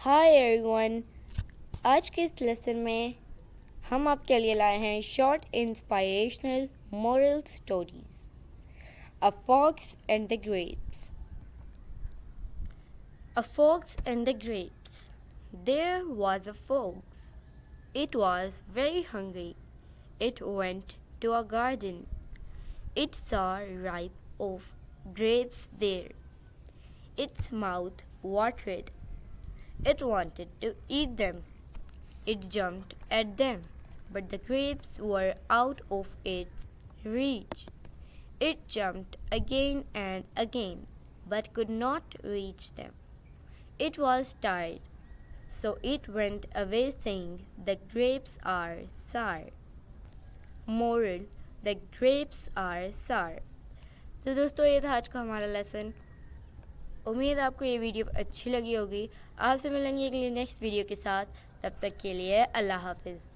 Hi everyone, आज के इस लेसन में हम आपके लिए लाए हैं short inspirational moral stories. A fox and the grapes. A fox and the grapes. There was a fox. It was very hungry. It went to a garden. It saw ripe of grapes there. Its mouth watered. It wanted to eat them. It jumped at them, but the grapes were out of its reach. It jumped again and again, but could not reach them. It was tired, so it went away saying, "The grapes are sour." Moral: the grapes are sour. तो दोस्तों, ये था आज का हमारा lesson. उम्मीद आपको ये वीडियो अच्छी लगी होगी। आपसे मिलेंगे अगली नेक्स्ट वीडियो के साथ। तब तक के लिए अल्लाह हाफिज़।